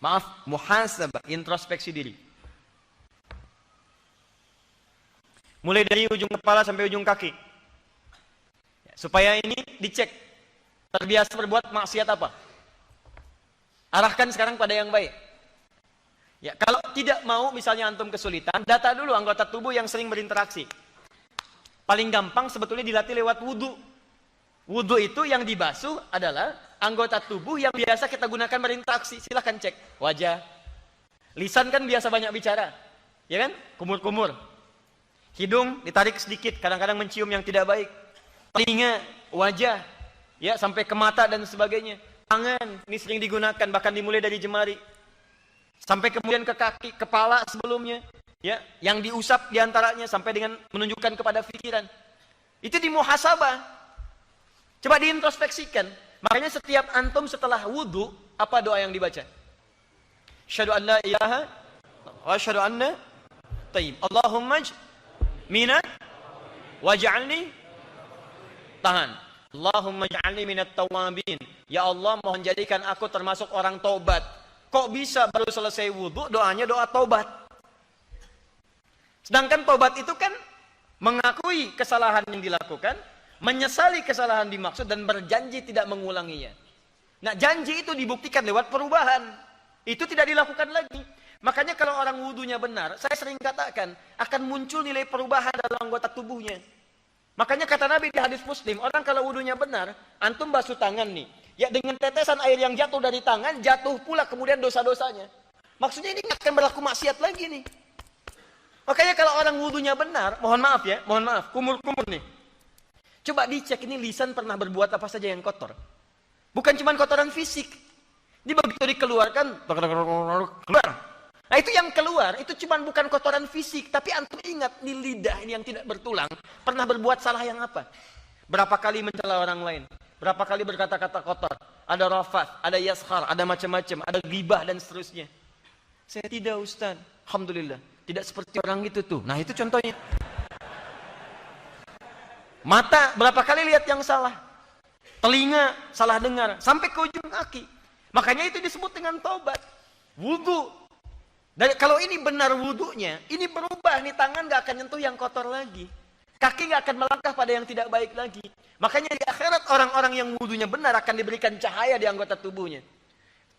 Maaf, muhasabah, introspeksi diri. Mulai dari ujung kepala sampai ujung kaki. Supaya ini dicek. Terbiasa berbuat maksiat apa? Arahkan sekarang pada yang baik. Ya, kalau tidak mau misalnya antum kesulitan, data dulu anggota tubuh yang sering berinteraksi. Paling gampang sebetulnya dilatih lewat wudu. Wudu itu yang dibasuh adalah anggota tubuh yang biasa kita gunakan berinteraksi. Silahkan cek wajah. Lisan kan biasa banyak bicara. Ya kan? Kumur-kumur. Hidung ditarik sedikit, kadang-kadang mencium yang tidak baik. Telinga, wajah, ya sampai ke mata dan sebagainya. Tangan, ini sering digunakan, bahkan dimulai dari jemari. Sampai kemudian ke kaki, kepala sebelumnya. Ya, yang diusap diantaranya sampai dengan menunjukkan kepada pikiran. Itu dimuhasabah. Coba diintrospeksikan. Makanya setiap antum setelah wudu, apa doa yang dibaca? Asyhadu an la ilaha wa asyhadu anna tayyib. Allahumma minat waj'alni tahan. Allahumma ja'alni minat tawabin. Ya Allah, mohon jadikan aku termasuk orang taubat. Kok bisa baru selesai wudu doanya doa taubat? Sedangkan taubat itu kan mengakui kesalahan yang dilakukan, menyesali kesalahan dimaksud dan berjanji tidak mengulanginya. Nah, janji itu dibuktikan lewat perubahan. Itu tidak dilakukan lagi. Makanya kalau orang wudunya benar, saya sering katakan, akan muncul nilai perubahan dalam anggota tubuhnya. Makanya kata Nabi di hadis Muslim, orang kalau wudunya benar, antum basuh tangan nih, ya dengan tetesan air yang jatuh dari tangan, jatuh pula kemudian dosa-dosanya. Maksudnya ini akan berlaku maksiat lagi nih. Makanya kalau orang wudunya benar, mohon maaf ya, mohon maaf, kumur-kumur nih. Coba dicek ini lisan pernah berbuat apa saja yang kotor. Bukan cuma kotoran fisik. Ini begitu dikeluarkan, keluar. Nah itu yang keluar, itu cuma bukan kotoran fisik, tapi antum ingat, di lidah ini yang tidak bertulang, pernah berbuat salah yang apa? Berapa kali mencela orang lain? Berapa kali berkata-kata kotor? Ada rafath, ada yaskhar, ada macam-macam, ada ghibah dan seterusnya. Saya tidak, Ustaz. Alhamdulillah. Tidak seperti orang itu tuh. Nah itu contohnya. Mata, berapa kali lihat yang salah? Telinga, salah dengar. Sampai ke ujung kaki. Makanya itu disebut dengan taubat. Wudu. Dan kalau ini benar wudunya, ini berubah nih, tangan gak akan nyentuh yang kotor lagi. Kaki gak akan melangkah pada yang tidak baik lagi. Makanya di akhirat orang-orang yang wudunya benar akan diberikan cahaya di anggota tubuhnya.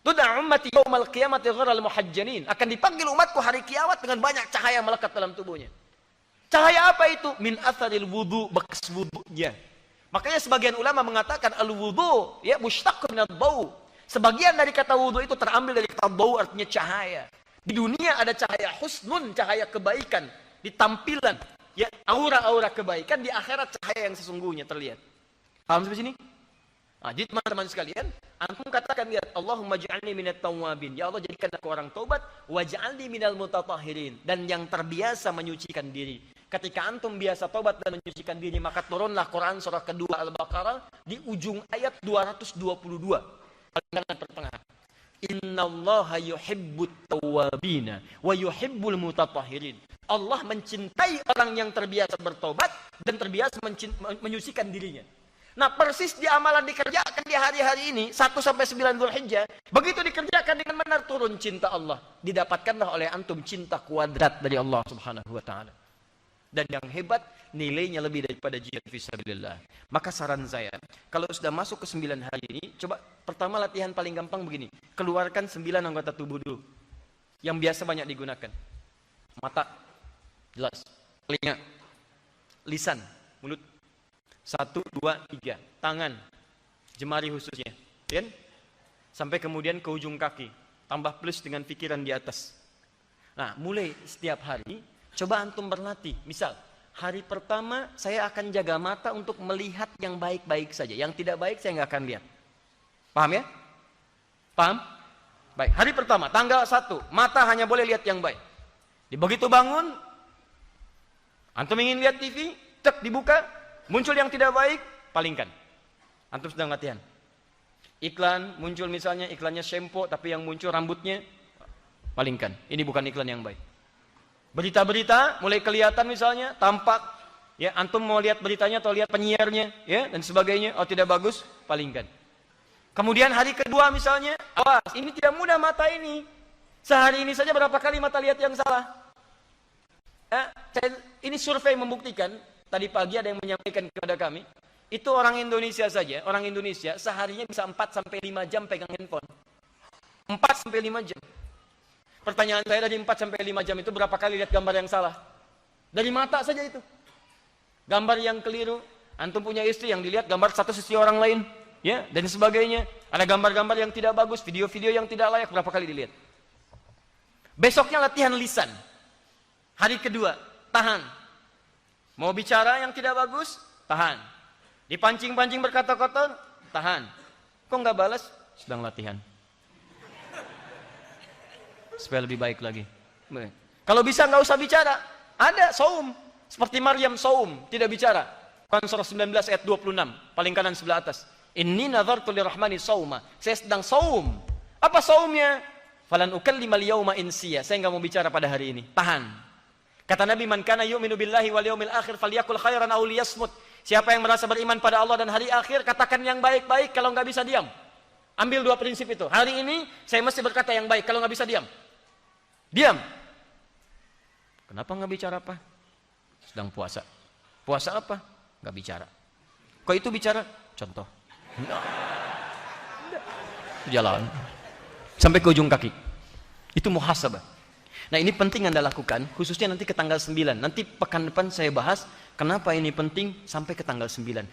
Tud'a ummati yaumal qiyamati ghurral muhajjalin. Akan dipanggil umatku hari kiamat dengan banyak cahaya melekat dalam tubuhnya. Cahaya apa itu? Min atharil wudu, bekas wudunya. Makanya sebagian ulama mengatakan al-wudu ya mushtaq min ad-daw. Sebagian dari kata wudu itu terambil dari kata daw, artinya cahaya. Di dunia ada cahaya husnun, cahaya kebaikan. Di tampilan, ya aura-aura kebaikan. Di akhirat cahaya yang sesungguhnya terlihat. Paham sampai sini? Nah, jadi teman-teman sekalian, antum katakan lihat, Allahumma ja'alni minat tawabin. Ya Allah, jadikan aku orang taubat. Waj'alni minal mutatahhirin. Dan yang terbiasa menyucikan diri. Ketika antum biasa taubat dan menyucikan diri, maka turunlah Quran surah kedua Al-Baqarah di ujung ayat 222. Paling pertengahan. Innallaha yuhibbut tawwabina wa yuhibbul mutatahhirin. Allah mencintai orang yang terbiasa bertobat dan terbiasa menyucikan dirinya. Nah, persis di amalan dikerjakan di hari-hari ini 1 sampai 9 Dzulhijjah, begitu dikerjakan dengan benar turun cinta Allah. Didapatkanlah oleh antum cinta kuadrat dari Allah Subhanahu wa taala. Dan yang hebat, nilainya lebih daripada jihad fisabilillah. Maka saran saya, kalau sudah masuk ke 9 hari ini, coba pertama latihan paling gampang begini. Keluarkan 9 anggota tubuh dulu. Yang biasa banyak digunakan. Mata, jelas. Telinga, lisan, mulut. 1, 2, 3. Tangan, jemari khususnya. Dan sampai kemudian ke ujung kaki. Tambah plus dengan pikiran di atas. Nah, mulai setiap hari, coba antum berlatih. Misal, hari pertama saya akan jaga mata untuk melihat yang baik-baik saja. Yang tidak baik saya nggak akan lihat. Paham ya? Paham? Baik, hari pertama, tanggal 1, mata hanya boleh lihat yang baik. Begitu bangun, antum ingin lihat TV, cek dibuka, muncul yang tidak baik, palingkan. Antum sedang latihan. Iklan, muncul misalnya iklannya shampoo, tapi yang muncul rambutnya, palingkan. Ini bukan iklan yang baik. Berita-berita mulai kelihatan misalnya, tampak, ya antum mau lihat beritanya atau lihat penyiarnya, ya dan sebagainya, oh tidak bagus, palingkan. Kemudian hari kedua misalnya, awas, ini tidak mudah mata ini, Sehari ini saja berapa kali mata lihat yang salah? Ini survei membuktikan, tadi pagi ada yang menyampaikan kepada kami, itu orang Indonesia saja, orang Indonesia seharinya bisa 4-5 jam pegang handphone. 4-5 jam. Pertanyaan saya, dari 4-5 jam itu berapa kali lihat gambar yang salah? Dari mata saja itu. Gambar yang keliru, antum punya istri yang dilihat gambar satu sisi orang lain, ya, dan sebagainya. Ada gambar-gambar yang tidak bagus, video-video yang tidak layak, berapa kali dilihat? Besoknya latihan lisan. Hari kedua, tahan. Mau bicara yang tidak bagus, tahan. Dipancing-pancing berkata kotor, tahan. Kok nggak balas? Sedang latihan. Supaya lebih baik lagi. Kalau bisa nggak usah bicara. Ada saum. Seperti Maryam saum, tidak bicara. Quran surah 19 ayat 26, paling kanan sebelah atas. Inni nazartu lirrahmani sauma. Saya sedang saum. Apa saumnya? Falan ukallimal yauma insiya. Saya nggak mau bicara pada hari ini. Tahan. Kata Nabi, man kana yu'minu billahi wal yaumil akhir falyakul khairan aw liyasmut. Siapa yang merasa beriman pada Allah dan hari akhir, katakan yang baik-baik, kalau nggak bisa diam. Ambil dua prinsip itu. Hari ini saya mesti berkata yang baik, kalau nggak bisa diam. Diam. Kenapa nggak bicara apa? Sedang puasa. Puasa apa? Nggak bicara. Kok itu bicara? Contoh. Jalan. Sampai ke ujung kaki. Itu muhasabah. Nah, ini penting Anda lakukan, khususnya nanti ke tanggal 9. Nanti pekan depan saya bahas kenapa ini penting sampai ke tanggal 9.